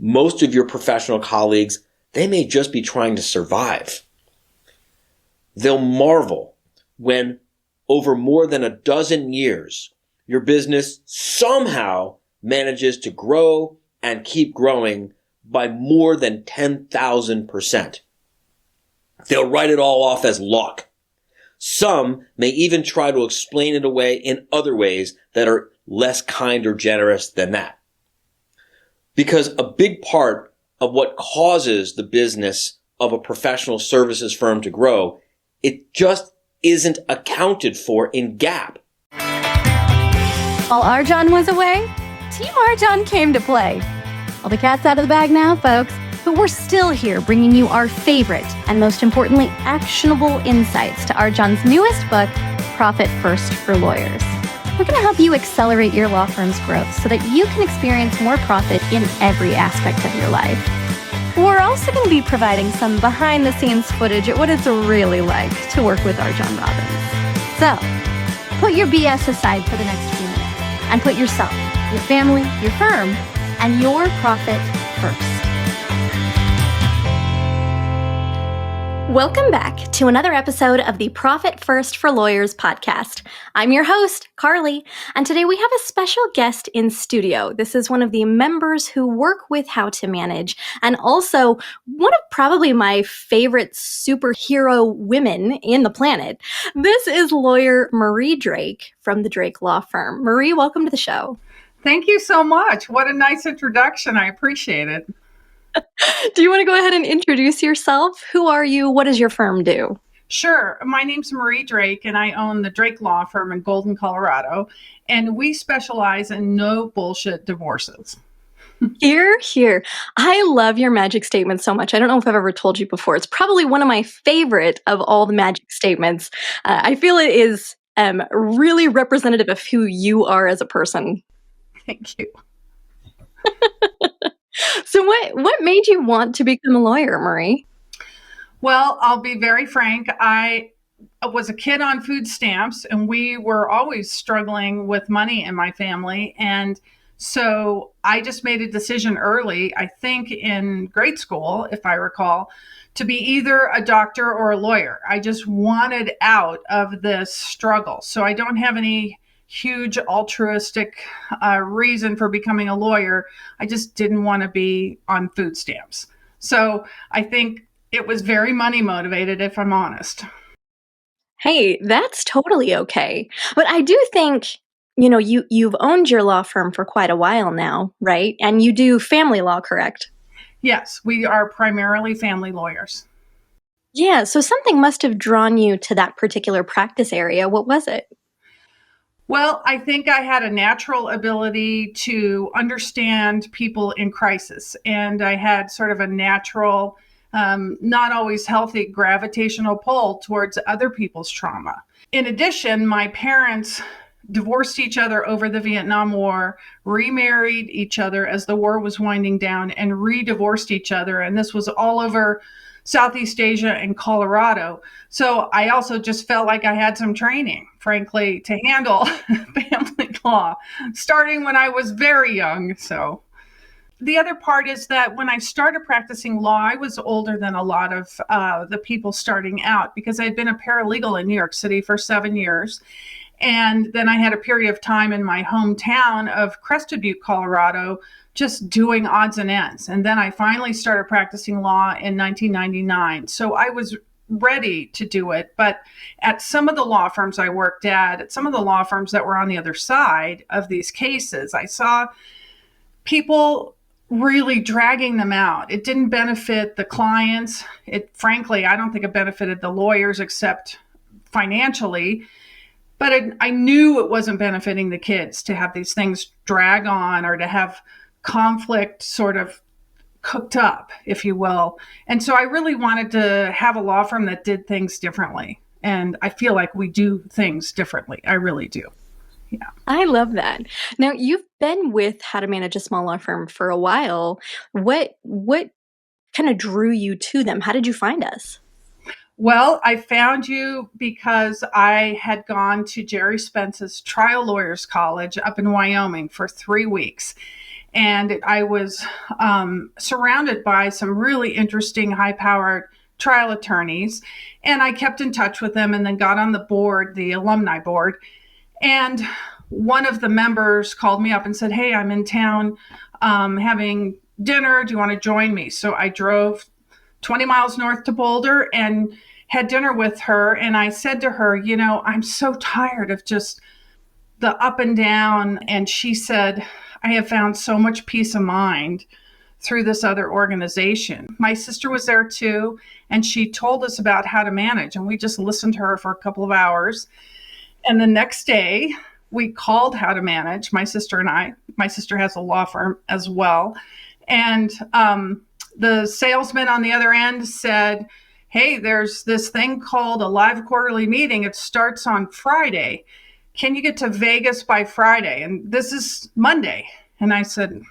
Most of your professional colleagues, they may just be trying to survive. They'll marvel when over more than a dozen years, your business somehow manages to grow and keep growing by more than 10,000%. They'll write it all off as luck. Some may even try to explain it away in other ways that are less kind or generous than that. Because a big part of what causes the business of a professional services firm to grow, it just isn't accounted for in GAAP. While RJon was away, Team RJon came to play. Well, the cat's out of the bag now, folks, but we're still here bringing you our favorite and most importantly, actionable insights to RJon's newest book, Profit First for Lawyers. We're going to help you accelerate your law firm's growth so that you can experience more profit in every aspect of your life. We're also going to be providing some behind-the-scenes footage at what it's really like to work with RJon Robins. So, put your BS aside for the next few minutes and put yourself, your family, your firm, and your profit first. Welcome back to another episode of the Profit First for Lawyers podcast. I'm your host, Carly, and today we have a special guest in studio. This is one of the members who work with How to Manage, and also one of probably my favorite superhero women in the planet. This is lawyer Marie Drake from the Drake Law Firm. Marie, welcome to the show. Thank you so much. What a nice introduction. I appreciate it. Do you want to go ahead and introduce yourself? Who are you? What does your firm do? Sure. My name's Marie Drake, and I own the Drake Law Firm in Golden, Colorado, and we specialize in no bullshit divorces. Here. I love your magic statement so much. I don't know if I've ever told you before. It's probably one of my favorite of all the magic statements. I feel it is really representative of who you are as a person. Thank you. So what made you want to become a lawyer, Marie? Well, I'll be very frank. I was a kid on food stamps, and we were always struggling with money in my family. And so I just made a decision early, I think in grade school, if I recall, to be either a doctor or a lawyer. I just wanted out of this struggle. So I don't have any huge altruistic reason for becoming a lawyer. I just didn't want to be on food stamps. So I think it was very money motivated, if I'm honest. Hey, that's totally okay. But I do think, you've owned your law firm for quite a while now, right? And you do family law, correct? Yes, we are primarily family lawyers. Yeah, so something must have drawn you to that particular practice area. What was it? Well, I think I had a natural ability to understand people in crisis, and I had sort of a natural, not always healthy gravitational pull towards other people's trauma. In addition, my parents divorced each other over the Vietnam War, remarried each other as the war was winding down, and re-divorced each other. And this was all over Southeast Asia and Colorado. So I also just felt like I had some training, frankly, to handle family law, starting when I was very young. So the other part is that when I started practicing law, I was older than a lot of the people starting out because I'd been a paralegal in New York City for 7 years. And then I had a period of time in my hometown of Crested Butte, Colorado, just doing odds and ends. And then I finally started practicing law in 1999. So I was ready to do it. But at some of the law firms I worked at some of the law firms that were on the other side of these cases, I saw people really dragging them out. It didn't benefit the clients. Frankly, I don't think it benefited the lawyers except financially. But I knew it wasn't benefiting the kids to have these things drag on or to have conflict sort of cooked up, if you will. And so I really wanted to have a law firm that did things differently. And I feel like we do things differently. I really do. Yeah. I love that. Now, you've been with How to Manage a Small Law Firm for a while. What kind of drew you to them? How did you find us? Well, I found you because I had gone to Jerry Spence's Trial Lawyers College up in Wyoming for 3 weeks. And I was surrounded by some really interesting, high-powered trial attorneys. And I kept in touch with them and then got on the board, the alumni board. And one of the members called me up and said, "Hey, I'm in town having dinner. Do you want to join me?" So I drove 20 miles north to Boulder and had dinner with her. And I said to her, "I'm so tired of just the up and down." And she said, "I have found so much peace of mind through this other organization." My sister was there too, and she told us about how to manage. And we just listened to her for a couple of hours. And the next day, we called How to Manage, my sister and I. My sister has a law firm as well. And the salesman on the other end said, "Hey, there's this thing called a live quarterly meeting. It starts on Friday. Can you get to Vegas by Friday? And this is Monday." And I said,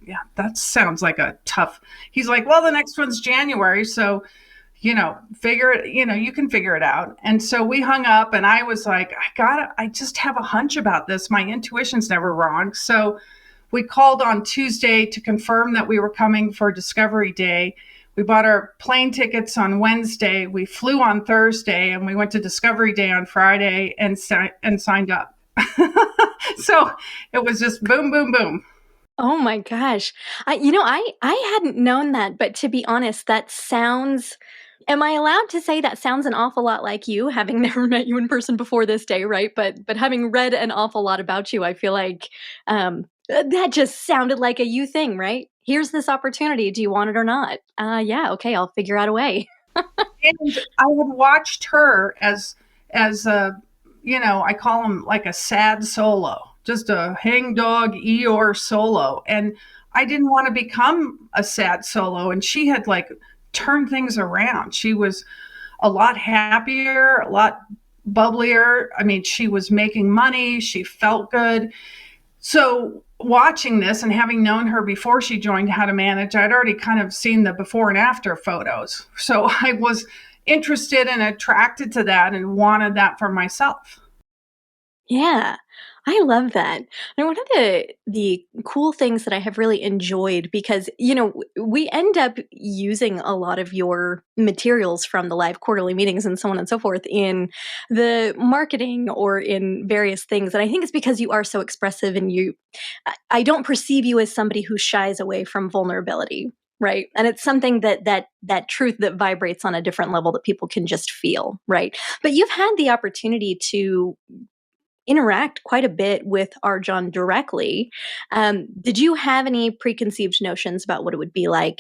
"Yeah, that sounds like a tough." He's like, "Well, the next one's January. So, figure it, you can figure it out." And so we hung up and I was like, I just have a hunch about this. My intuition's never wrong. So we called on Tuesday to confirm that we were coming for Discovery Day. We bought our plane tickets on Wednesday. We flew on Thursday and we went to Discovery Day on Friday and signed up. So it was just boom, boom, boom. Oh my gosh. I hadn't known that, but to be honest, that sounds, am I allowed to say that sounds an awful lot like you, having never met you in person before this day, right? But having read an awful lot about you, I feel like that just sounded like a you thing, right? Here's this opportunity. Do you want it or not? Yeah, okay, I'll figure out a way. And I had watched her as I call him like a sad solo, just a hangdog Eeyore solo. And I didn't want to become a sad solo. And she had turned things around. She was a lot happier, a lot bubblier. I mean, she was making money. She felt good. So watching this and having known her before she joined How to Manage, I'd already kind of seen the before and after photos. So I was interested and attracted to that and wanted that for myself. Yeah, I love that. And one of the cool things that I have really enjoyed, because we end up using a lot of your materials from the live quarterly meetings and so on and so forth in the marketing or in various things. And I think it's because you are so expressive, and I don't perceive you as somebody who shies away from vulnerability. Right. And it's something that truth that vibrates on a different level that people can just feel. Right. But you've had the opportunity to interact quite a bit with RJon directly. Did you have any preconceived notions about what it would be like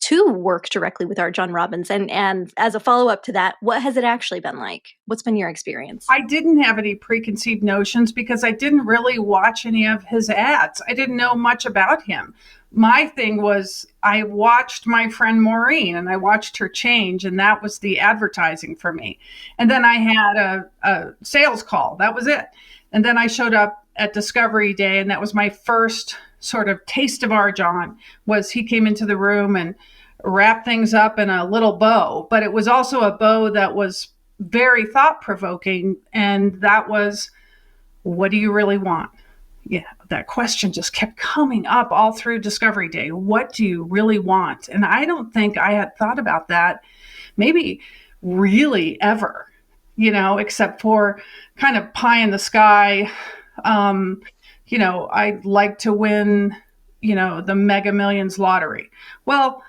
to work directly with RJon Robins? And as a follow-up to that, what has it actually been like? What's been your experience? I didn't have any preconceived notions because I didn't really watch any of his ads. I didn't know much about him. My thing was I watched my friend Maureen and I watched her change, and that was the advertising for me. And then I had a sales call. That was it. And then I showed up at Discovery Day, and that was my first sort of taste of RJon. Was he came into the room and wrapped things up in a little bow, but it was also a bow that was very thought-provoking, and that was, what do you really want? Yeah, that question just kept coming up all through Discovery Day. What do you really want? And I don't think I had thought about that maybe really ever, except for kind of pie in the sky. I'd like to win, the Mega Millions lottery. Well,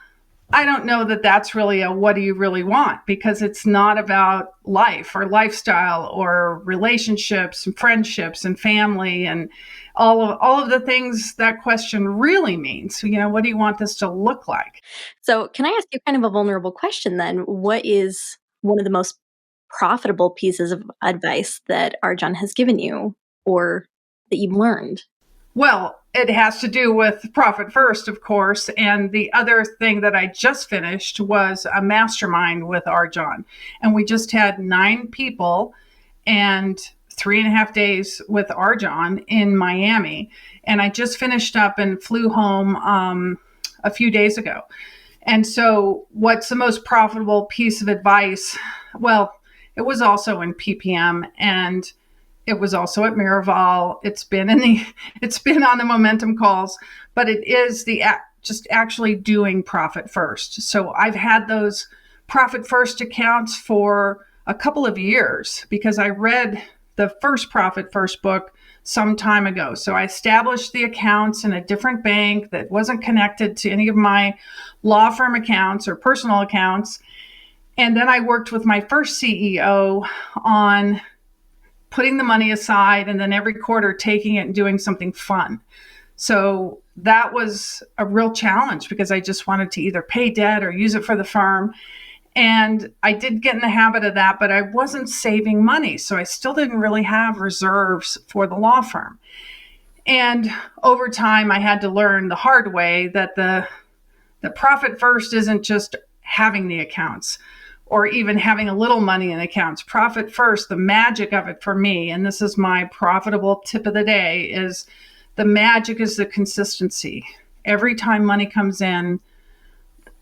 I don't know that that's really a what do you really want, because it's not about life or lifestyle or relationships and friendships and family and all of the things that question really means. What do you want this to look like? So can I ask you kind of a vulnerable question then? What is one of the most profitable pieces of advice that RJon has given you or that you've learned? Well, it has to do with profit first, of course. And the other thing that I just finished was a mastermind with RJon. And we just had 9 people and 3.5 days with RJon in Miami. And I just finished up and flew home a few days ago. And so what's the most profitable piece of advice? Well, it was also in PPM, and it was also at Miraval. It's been on the momentum calls, but it is just actually doing profit first. So I've had those profit first accounts for a couple of years because I read the first profit first book some time ago. So I established the accounts in a different bank that wasn't connected to any of my law firm accounts or personal accounts. And then I worked with my first CEO on putting the money aside and then every quarter taking it and doing something fun. So that was a real challenge because I just wanted to either pay debt or use it for the firm. And I did get in the habit of that, but I wasn't saving money. So I still didn't really have reserves for the law firm. And over time, I had to learn the hard way that the profit first isn't just having the accounts or even having a little money in accounts. Profit first, the magic of it for me, and this is my profitable tip of the day, is the magic is the consistency. Every time money comes in,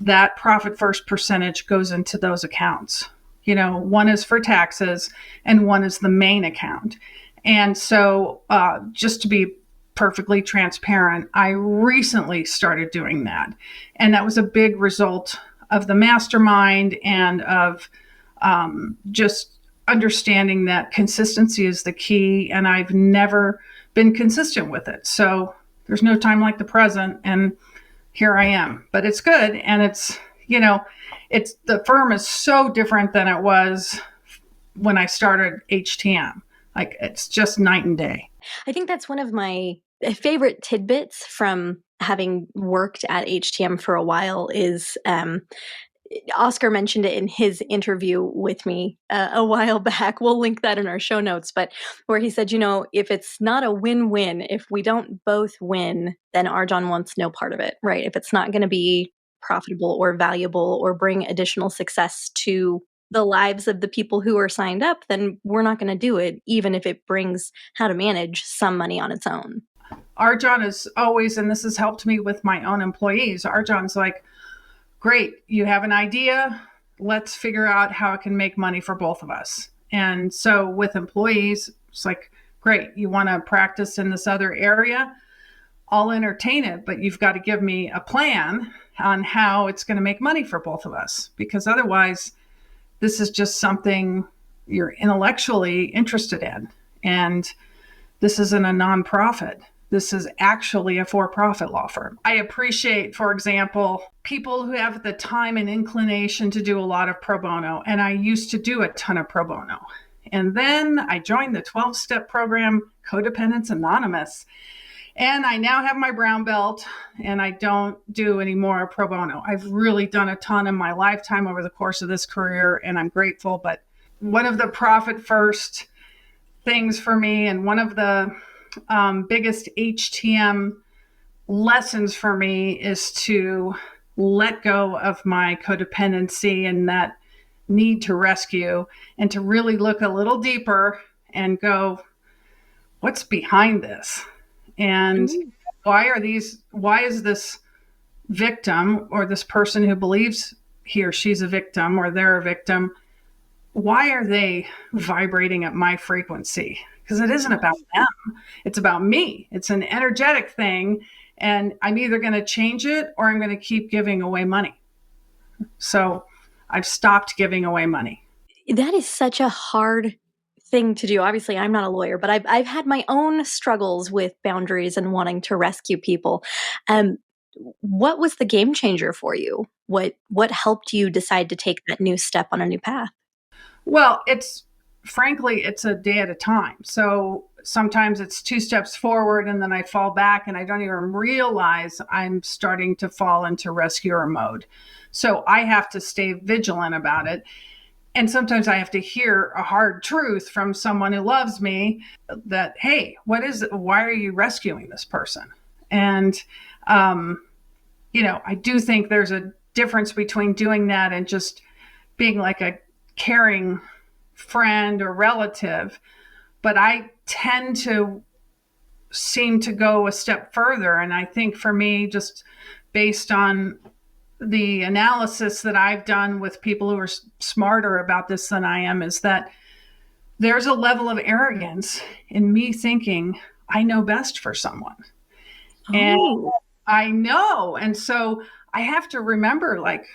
that profit first percentage goes into those accounts. You know, one is for taxes and one is the main account. And so just to be perfectly transparent, I recently started doing that. And that was a big result of the mastermind and of just understanding that consistency is the key. And I've never been consistent with it. So there's no time like the present. And here I am, but it's good. And it's, you know, it's the firm is so different than it was when I started HTM. Like it's just night and day. I think that's one of my favorite tidbits from having worked at HTM for a while is Oscar mentioned it in his interview with me a while back. We'll link that in our show notes, but where he said, you know, if it's not a win-win, if we don't both win, then RJon wants no part of it, right? If it's not going to be profitable or valuable or bring additional success to the lives of the people who are signed up, then we're not going to do it, even if it brings how to manage some money on its own. RJon is always, and this has helped me with my own employees, RJon's like, great, you have an idea. Let's figure out how it can make money for both of us. And so with employees, it's like, great, you want to practice in this other area? I'll entertain it, but you've got to give me a plan on how it's going to make money for both of us. Because otherwise, this is just something you're intellectually interested in. And this isn't a nonprofit. This is actually a for-profit law firm. I appreciate, for example, people who have the time and inclination to do a lot of pro bono. And I used to do a ton of pro bono. And then I joined the 12-step program, Codependence Anonymous. And I now have my brown belt and I don't do any more pro bono. I've really done a ton in my lifetime over the course of this career and I'm grateful. But one of the profit first things for me and one of the biggest HTM lessons for me is to let go of my codependency and that need to rescue and to really look a little deeper and go, what's behind this? And why is this victim or this person who believes he or she's a victim or they're a victim, why are they vibrating at my frequency? Because it isn't about them. It's about me. It's an energetic thing. And I'm either going to change it or I'm going to keep giving away money. So I've stopped giving away money. That is such a hard thing to do. Obviously, I'm not a lawyer, but I've had my own struggles with boundaries and wanting to rescue people. What was the game changer for you? What helped you decide to take that new step on a new path? Well, frankly, it's a day at a time. So sometimes it's 2 steps forward and then I fall back and I don't even realize I'm starting to fall into rescuer mode. So I have to stay vigilant about it. And sometimes I have to hear a hard truth from someone who loves me that, hey, what is it? Why are you rescuing this person? And, I do think there's a difference between doing that and just being like a caring friend or relative. But I tend to seem to go a step further. And I think for me, just based on the analysis that I've done with people who are smarter about this than I am, is that there's a level of arrogance in me thinking I know best for someone. Oh. I know. And so I have to remember, like,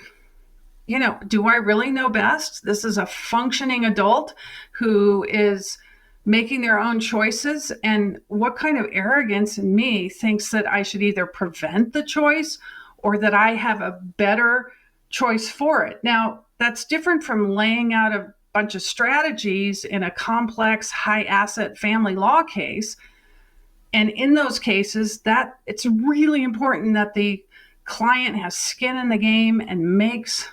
do I really know best? This is a functioning adult who is making their own choices. And what kind of arrogance in me thinks that I should either prevent the choice or that I have a better choice for it? Now, that's different from laying out a bunch of strategies in a complex, high asset family law case. And in those cases, that it's really important that the client has skin in the game and makes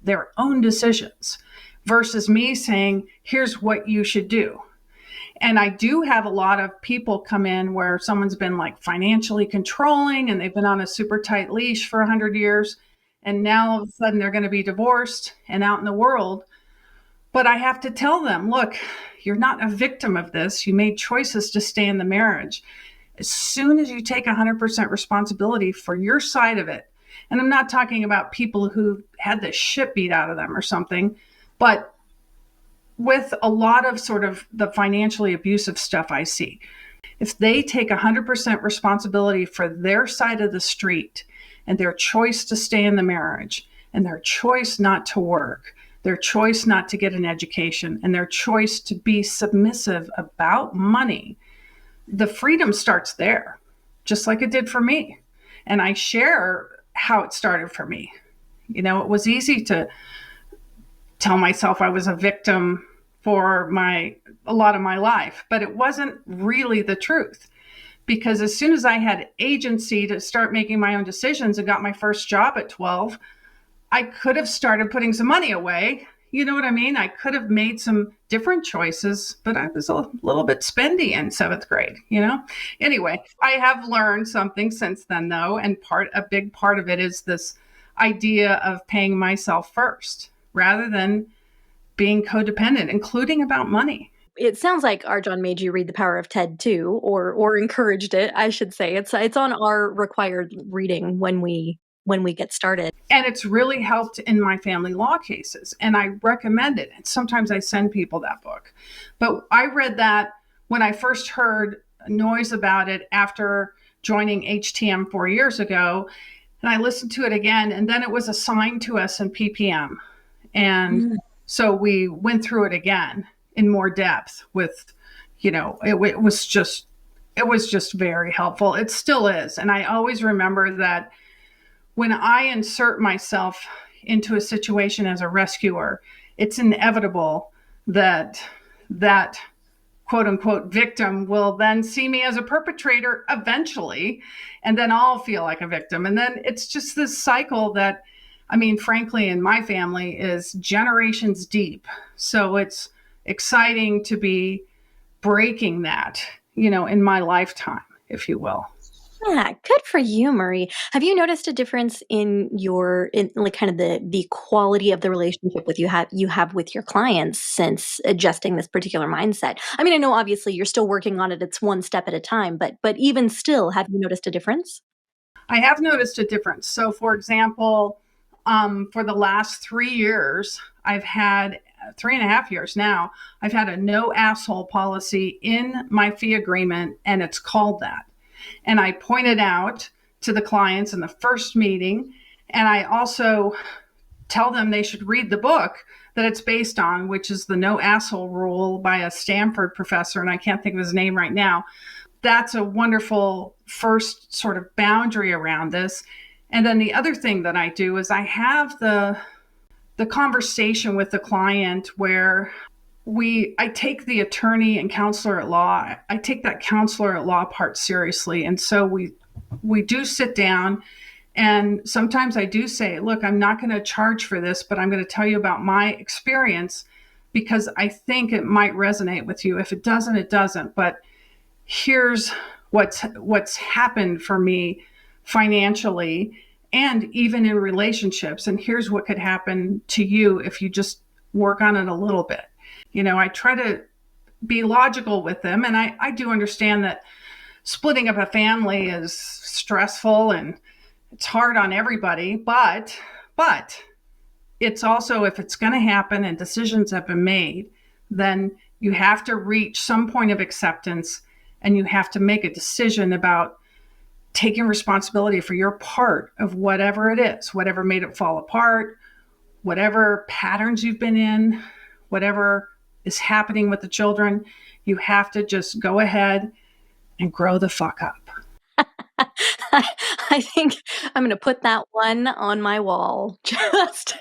their own decisions versus me saying, here's what you should do. And I do have a lot of people come in where someone's been like financially controlling and they've been on a super tight leash for 100 years. And now all of a sudden they're going to be divorced and out in the world. But I have to tell them, look, you're not a victim of this. You made choices to stay in the marriage. As soon as you take 100% responsibility for your side of it, and I'm not talking about people who had the shit beat out of them or something, but with a lot of sort of the financially abusive stuff I see, if they take 100% responsibility for their side of the street and their choice to stay in the marriage and their choice not to work, their choice not to get an education, and their choice to be submissive about money, the freedom starts there, just like it did for me. And I share how it started for me. It was easy to tell myself I was a victim for a lot of my life, but it wasn't really the truth. Because as soon as I had agency to start making my own decisions and got my first job at 12, I could have started putting some money away. You know what I mean? I could have made some different choices, but I was a little bit spendy in 7th grade, Anyway, I have learned something since then, though, and a big part of it is this idea of paying myself first rather than being codependent, including about money. It sounds like RJon made you read The Power of Ted too, or encouraged it, I should say. It's on our required reading when we get started. And it's really helped in my family law cases. And I recommend it. And sometimes I send people that book. But I read that when I first heard noise about it after joining HTM 4 years ago. And I listened to it again. And then it was assigned to us in PPM. And so we went through it again in more depth with, it was just very helpful. It still is. And I always remember that when I insert myself into a situation as a rescuer, it's inevitable that quote unquote victim will then see me as a perpetrator eventually, and then I'll feel like a victim. And then it's just this cycle that, frankly, in my family is generations deep. So it's exciting to be breaking that, in my lifetime, if you will. Yeah, good for you, Marie. Have you noticed a difference in like kind of the quality of the relationship you have with your clients since adjusting this particular mindset? I know obviously you're still working on it. It's one step at a time, but even still, have you noticed a difference? I have noticed a difference. So, for example, for the last 3 years, I've had 3.5 years now, I've had a no asshole policy in my fee agreement, and it's called that. And I pointed out to the clients in the first meeting, and I also tell them they should read the book that it's based on, which is the No Asshole Rule by a Stanford professor, and I can't think of his name right now. That's a wonderful first sort of boundary around this. And then the other thing that I do is I have the conversation with the client where I take the attorney and counselor at law. I take that counselor at law part seriously. And so we do sit down, and sometimes I do say, look, I'm not going to charge for this, but I'm going to tell you about my experience because I think it might resonate with you. If it doesn't, it doesn't. But here's what's happened for me financially and even in relationships. And here's what could happen to you if you just work on it a little bit. I try to be logical with them. And I do understand that splitting up a family is stressful and it's hard on everybody. But it's also, if it's going to happen and decisions have been made, then you have to reach some point of acceptance and you have to make a decision about taking responsibility for your part of whatever it is, whatever made it fall apart, whatever patterns you've been in, whatever is happening with the children. You have to just go ahead and grow the fuck up. I think I'm going to put that one on my wall. Just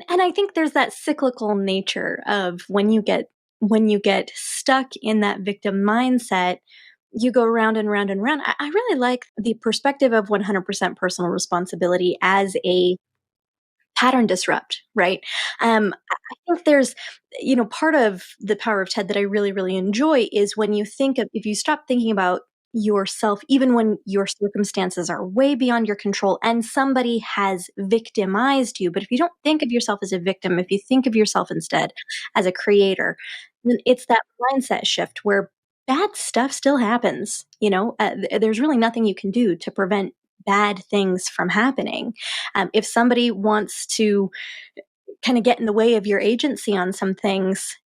and I think there's that cyclical nature of when you get stuck in that victim mindset, you go round and round and round. I really like the perspective of 100% personal responsibility as a pattern disrupt, right? I think there's, part of the power of TED that I really, really enjoy is when you if you stop thinking about yourself, even when your circumstances are way beyond your control and somebody has victimized you. But if you don't think of yourself as a victim, if you think of yourself instead as a creator, then it's that mindset shift where bad stuff still happens. There's really nothing you can do to prevent bad things from happening. If somebody wants to kind of get in the way of your agency on some things,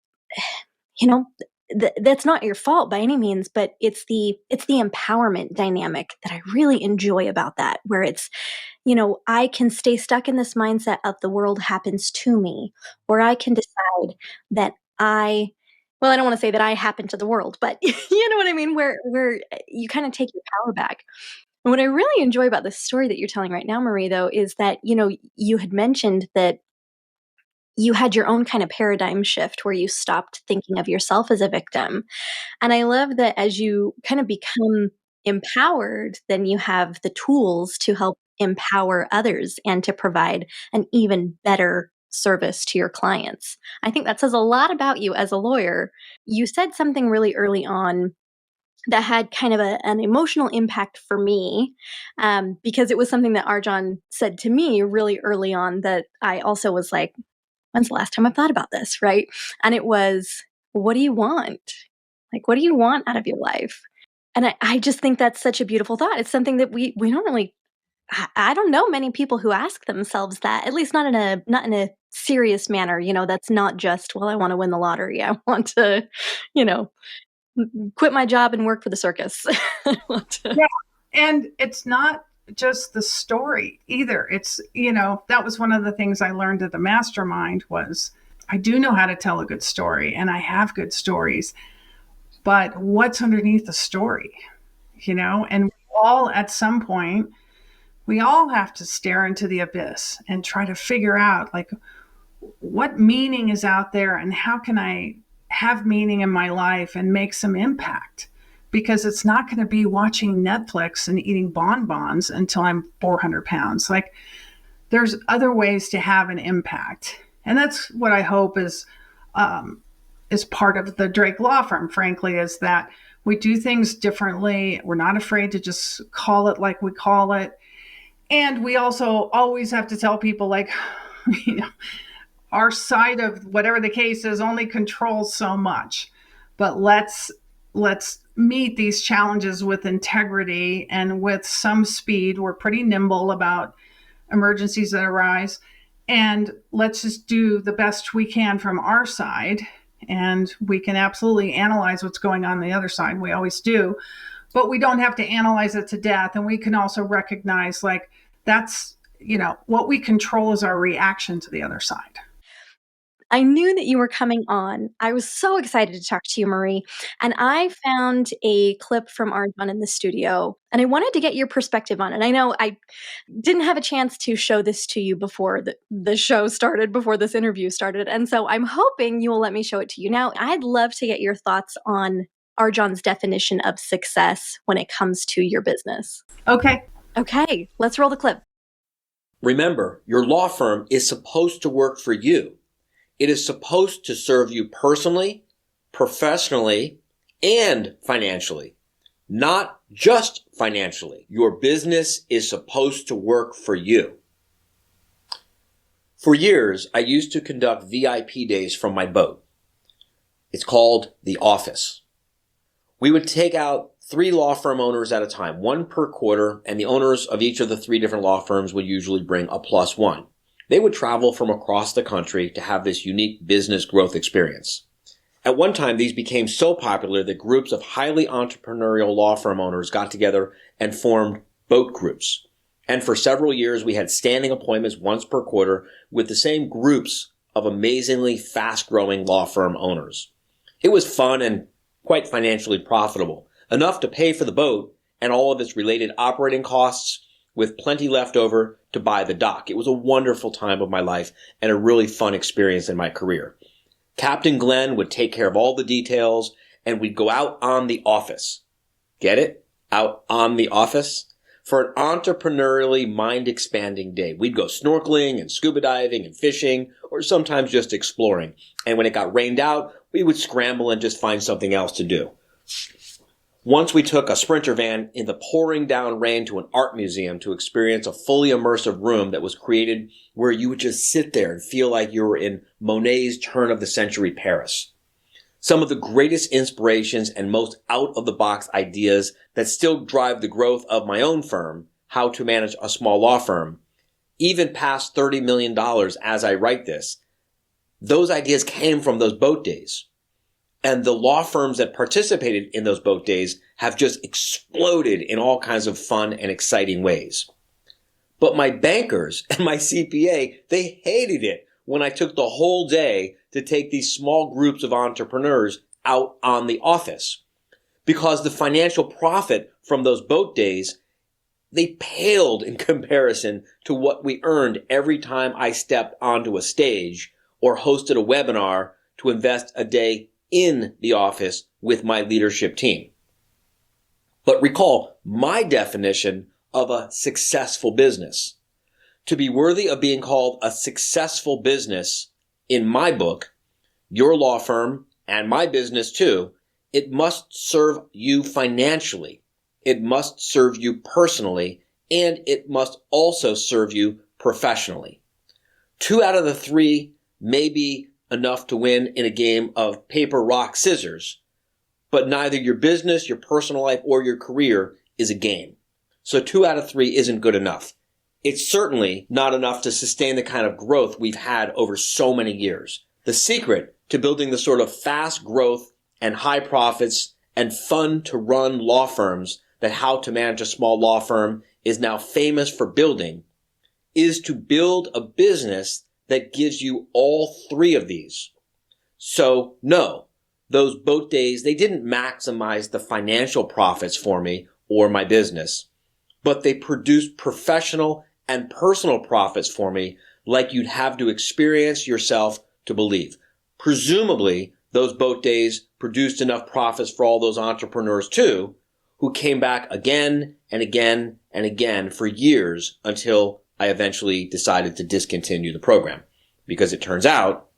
that's not your fault by any means, but it's the empowerment dynamic that I really enjoy about that, where it's, I can stay stuck in this mindset of the world happens to me, or I can decide that I don't want to say that I happen to the world, but you know what I mean, where you kind of take your power back. And what I really enjoy about this story that you're telling right now, Marie, though, is that, you had mentioned that you had your own kind of paradigm shift where you stopped thinking of yourself as a victim. And I love that as you kind of become empowered, then you have the tools to help empower others and to provide an even better service to your clients. I think that says a lot about you as a lawyer. You said something really early on that had kind of an emotional impact for me, because it was something that RJon said to me really early on that I also was like, when's the last time I've thought about this, right? And it was, what do you want? Like, what do you want out of your life? And I just think that's such a beautiful thought. It's something that we don't really, I don't know many people who ask themselves that, at least not in a serious manner. That's not just, well, I want to win the lottery. I want to, quit my job and work for the circus. Yeah. And it's not just the story either. It's, that was one of the things I learned at the mastermind was I do know how to tell a good story and I have good stories, but what's underneath the story, and all at some point, we all have to stare into the abyss and try to figure out like what meaning is out there and how can I have meaning in my life and make some impact. Because it's not going to be watching Netflix and eating bonbons until I'm 400 pounds. Like there's other ways to have an impact. And that's what I hope is part of the Drake Law Firm, frankly, is that we do things differently. We're not afraid to just call it like we call it. And we also always have to tell people like, our side of whatever the case is only controls so much. But let's meet these challenges with integrity and with some speed. We're pretty nimble about emergencies that arise. And let's just do the best we can from our side. And we can absolutely analyze what's going on the other side. We always do. But we don't have to analyze it to death. And we can also recognize like that's, what we control is our reaction to the other side. I knew that you were coming on. I was so excited to talk to you, Marie. And I found a clip from RJon in the studio, and I wanted to get your perspective on it. I know I didn't have a chance to show this to you before the show started, before this interview started. And so I'm hoping you will let me show it to you. Now, I'd love to get your thoughts on RJon's definition of success when it comes to your business. Okay, let's roll the clip. Remember, your law firm is supposed to work for you. It is supposed to serve you personally, professionally, and financially. Not just financially. Your business is supposed to work for you. For years, I used to conduct VIP days from my boat. It's called The Office. We would take out 3 law firm owners at a time, 1 per quarter, and the owners of each of the 3 different law firms would usually bring a +1. They would travel from across the country to have this unique business growth experience. At one time, these became so popular that groups of highly entrepreneurial law firm owners got together and formed boat groups. And for several years, we had standing appointments once per quarter with the same groups of amazingly fast-growing law firm owners. It was fun and quite financially profitable, enough to pay for the boat and all of its related operating costs, with plenty left over to buy the dock. It was a wonderful time of my life and a really fun experience in my career. Captain Glenn would take care of all the details, and we'd go out on the office. Get it? Out on the office? For an entrepreneurially mind-expanding day. We'd go snorkeling and scuba diving and fishing, or sometimes just exploring. And when it got rained out, we would scramble and just find something else to do. Once we took a Sprinter van in the pouring down rain to an art museum to experience a fully immersive room that was created where you would just sit there and feel like you were in Monet's turn-of-the-century Paris. Some of the greatest inspirations and most out-of-the-box ideas that still drive the growth of my own firm, How to Manage a Small Law Firm, even past $30 million as I write this, those ideas came from those boat days. And the law firms that participated in those boat days have just exploded in all kinds of fun and exciting ways. But my bankers and my CPA, they hated it when I took the whole day to take these small groups of entrepreneurs out on the office. Because the financial profit from those boat days, they paled in comparison to what we earned every time I stepped onto a stage or hosted a webinar to invest a day in the office with my leadership team. But recall my definition of a successful business. To be worthy of being called a successful business in my book, your law firm, and my business too, it must serve you financially. It must serve you personally, and it must also serve you professionally. 2 out of the 3 may be enough to win in a game of paper, rock, scissors, but neither your business, your personal life, or your career is a game. So 2 out of 3 isn't good enough. It's certainly not enough to sustain the kind of growth we've had over so many years. The secret to building the sort of fast growth and high profits and fun to run law firms that How to Manage a Small Law Firm is now famous for building is to build a business that gives you all 3 of these. So no, those boat days, they didn't maximize the financial profits for me or my business, but they produced professional and personal profits for me like you'd have to experience yourself to believe. Presumably, those boat days produced enough profits for all those entrepreneurs too, who came back again and again and again for years until I eventually decided to discontinue the program, because it turns out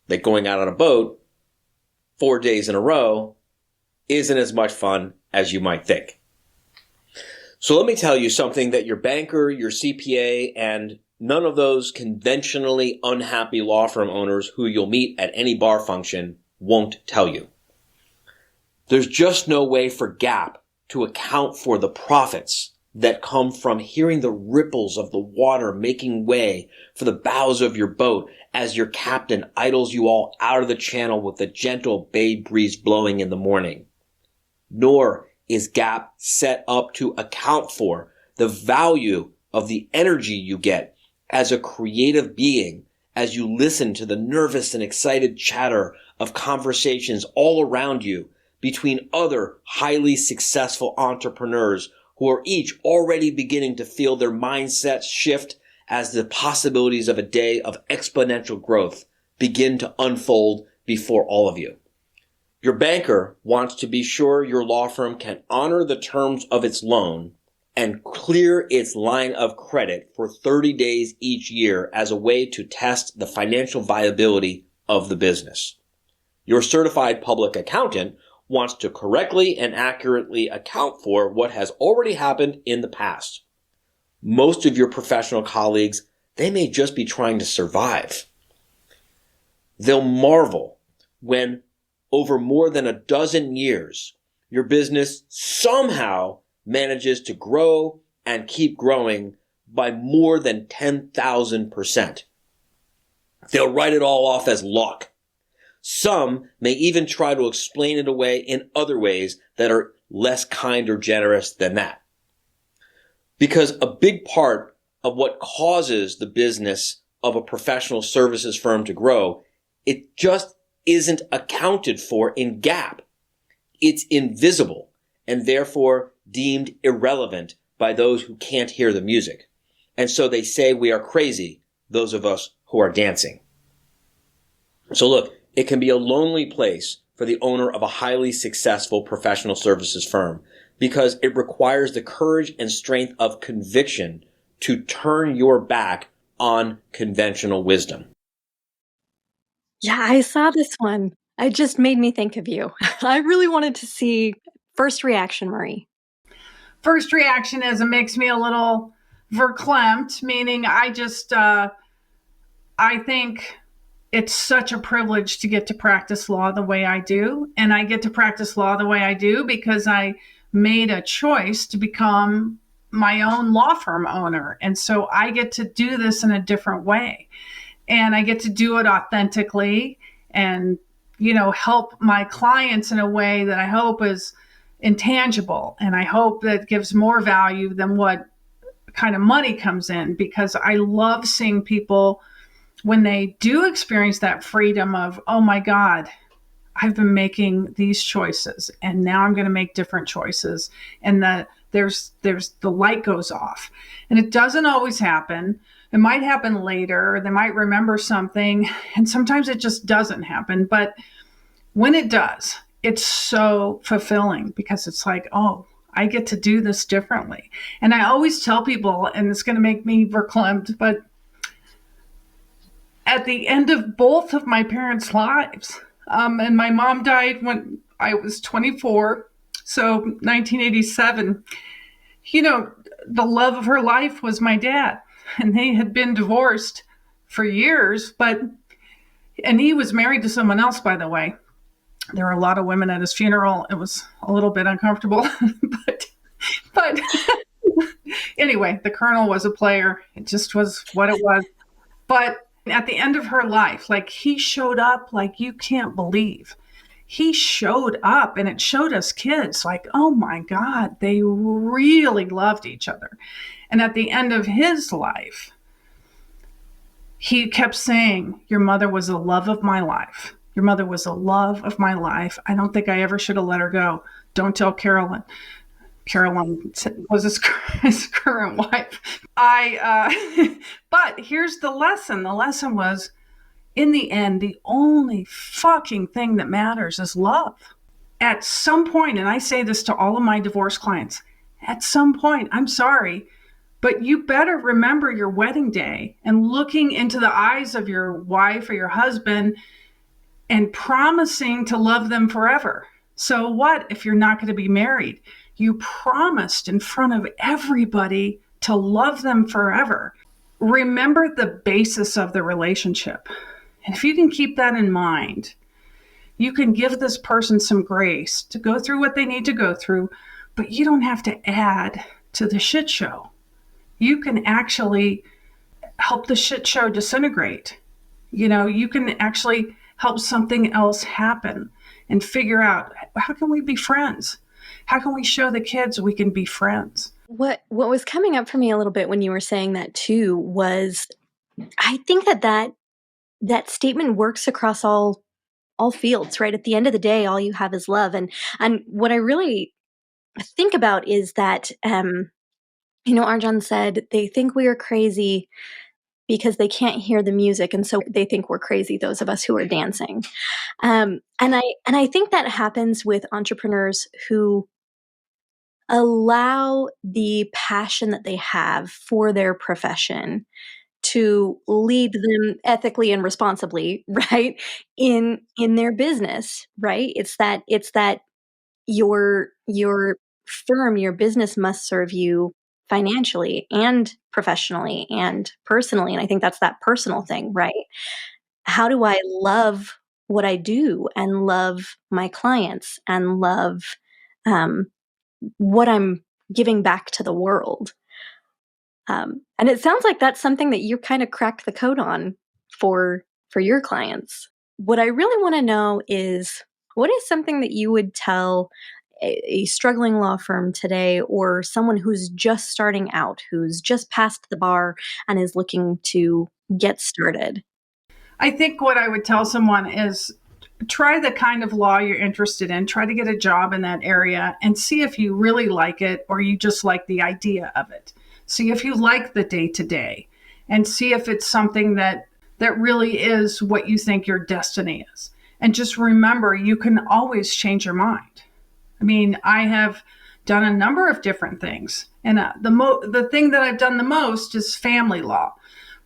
that going out on a boat 4 days in a row isn't as much fun as you might think. So let me tell you something that your banker, your CPA, and none of those conventionally unhappy law firm owners who you'll meet at any bar function won't tell you. There's just no way for GAAP to account for the profits that come from hearing the ripples of the water making way for the bows of your boat as your captain idles you all out of the channel with the gentle bay breeze blowing in the morning. Nor is GAAP set up to account for the value of the energy you get as a creative being as you listen to the nervous and excited chatter of conversations all around you between other highly successful entrepreneurs who are each already beginning to feel their mindsets shift as the possibilities of a day of exponential growth begin to unfold before all of you. Your banker wants to be sure your law firm can honor the terms of its loan and clear its line of credit for 30 days each year as a way to test the financial viability of the business. Your certified public accountant wants to correctly and accurately account for what has already happened in the past. Most of your professional colleagues, they may just be trying to survive. They'll marvel when over more than a dozen years, your business somehow manages to grow and keep growing by more than 10,000%. They'll write it all off as luck. Some may even try to explain it away in other ways that are less kind or generous than that. Because a big part of what causes the business of a professional services firm to grow, it just isn't accounted for in GAAP. It's invisible and therefore deemed irrelevant by those who can't hear the music. And so they say we are crazy, those of us who are dancing. So look, it can be a lonely place for the owner of a highly successful professional services firm because it requires the courage and strength of conviction to turn your back on conventional wisdom. Yeah, I saw this one. It just made me think of you. I really wanted to see first reaction, Marie. First reaction is it makes me a little verklempt, meaning I think it's such a privilege to get to practice law the way I do. And I get to practice law the way I do because I made a choice to become my own law firm owner. And so I get to do this in a different way. And I get to do it authentically and, help my clients in a way that I hope is intangible. And I hope that gives more value than what kind of money comes in, because I love seeing people when they do experience that freedom of, oh my God, I've been making these choices and now I'm going to make different choices. And there's the light goes off, and it doesn't always happen. It might happen later. They might remember something, and sometimes it just doesn't happen. But when it does, it's so fulfilling because it's like, oh, I get to do this differently. And I always tell people, and it's going to make me verklempt, but at the end of both of my parents' lives, and my mom died when I was 24, so 1987, the love of her life was my dad. And they had been divorced for years, and he was married to someone else, by the way. There were a lot of women at his funeral. It was a little bit uncomfortable, but anyway, the Colonel was a player. It just was what it was. But at the end of her life, like, he showed up like you can't believe. He showed up, and it showed us kids like, oh my God, they really loved each other. And at the end of his life, he kept saying, your mother was the love of my life. Your mother was the love of my life. I don't think I ever should have let her go. Don't tell Carolyn. Carolyn was his current wife. But here's the lesson. The lesson was, in the end, the only fucking thing that matters is love. At some point, and I say this to all of my divorce clients, at some point, I'm sorry, but you better remember your wedding day and looking into the eyes of your wife or your husband and promising to love them forever. So what if you're not going to be married? You promised in front of everybody to love them forever. Remember the basis of the relationship. And if you can keep that in mind, you can give this person some grace to go through what they need to go through, but you don't have to add to the shit show. You can actually help the shit show disintegrate. You can actually help something else happen and figure out, how can we be friends? How can we show the kids we can be friends? What was coming up for me a little bit when you were saying that too was, I think that statement works across all fields, right? At the end of the day, all you have is love. And what I really think about is that, RJon said they think we are crazy because they can't hear the music, and so they think we're crazy, those of us who are dancing. And I think that happens with entrepreneurs who allow the passion that they have for their profession to lead them ethically and responsibly, right? In their business, right? It's that your firm, your business must serve you financially and professionally and personally. And I think that's that personal thing, right? How do I love what I do and love my clients and love what I'm giving back to the world? And it sounds like that's something that you kind of cracked the code on for your clients. What I really want to know is, what is something that you would tell a struggling law firm today, or someone who's just starting out, who's just passed the bar and is looking to get started? I think what I would tell someone is try the kind of law you're interested in, try to get a job in that area and see if you really like it or you just like the idea of it. See if you like the day to day and see if it's something that really is what you think your destiny is. And just remember, you can always change your mind. I mean, I have done a number of different things. And the thing that I've done the most is family law.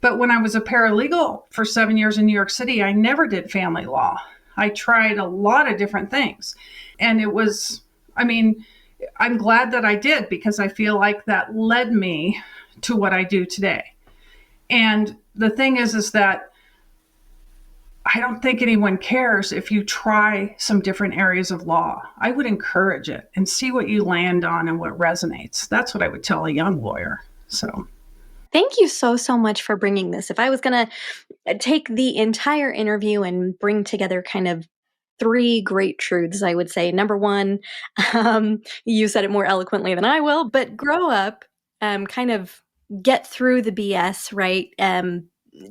But when I was a paralegal for 7 years in New York City, I never did family law. I tried a lot of different things. And it was, I mean, I'm glad that I did because I feel like that led me to what I do today. And the thing is that I don't think anyone cares if you try some different areas of law. I would encourage it and see what you land on and what resonates. That's what I would tell a young lawyer. So thank you so, so much for bringing this. If I was going to take the entire interview and bring together kind of 3 great truths, I would say, number 1, you said it more eloquently than I will, but grow up, kind of get through the BS, right?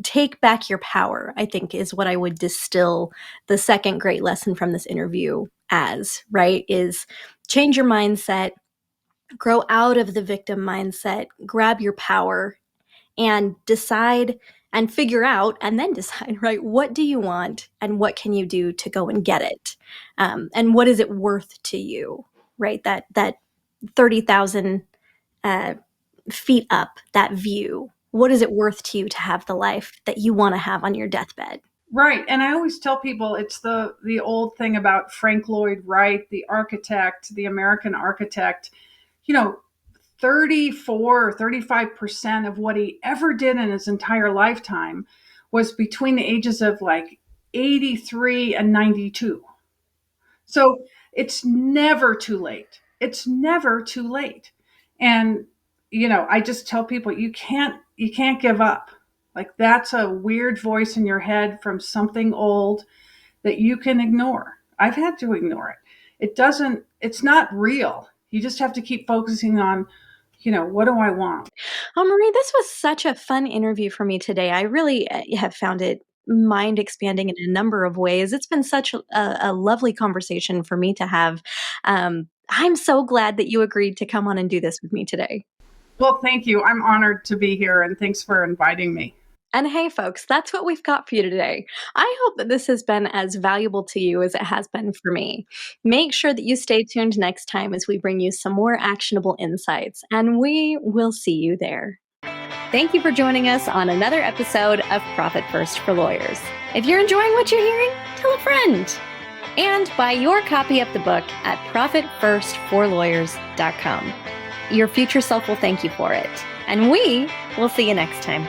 Take back your power, I think, is what I would distill the second great lesson from this interview as, right? Is change your mindset, grow out of the victim mindset, grab your power, and decide and figure out and then decide, right, what do you want and what can you do to go and get it? And what is it worth to you, right? That 30,000 feet up, that view. What is it worth to you to have the life that you want to have on your deathbed? right. And I always tell people it's the old thing about Frank Lloyd Wright, the architect, the American architect. You know, 34 or 35% of what he ever did in his entire lifetime was between the ages of like 83 and 92. So it's never too late. It's never too late. And I just tell people you can't give up. Like that's a weird voice in your head from something old that you can ignore. I've had to ignore it. It's not real. You just have to keep focusing on, what do I want? Oh, Marie, this was such a fun interview for me today. I really have found it mind expanding in a number of ways. It's been such a lovely conversation for me to have. I'm so glad that you agreed to come on and do this with me today. Well, thank you. I'm honored to be here and thanks for inviting me. And hey, folks, that's what we've got for you today. I hope that this has been as valuable to you as it has been for me. Make sure that you stay tuned next time as we bring you some more actionable insights, and we will see you there. Thank you for joining us on another episode of Profit First for Lawyers. If you're enjoying what you're hearing, tell a friend. And buy your copy of the book at profitfirstforlawyers.com. Your future self will thank you for it. And we will see you next time.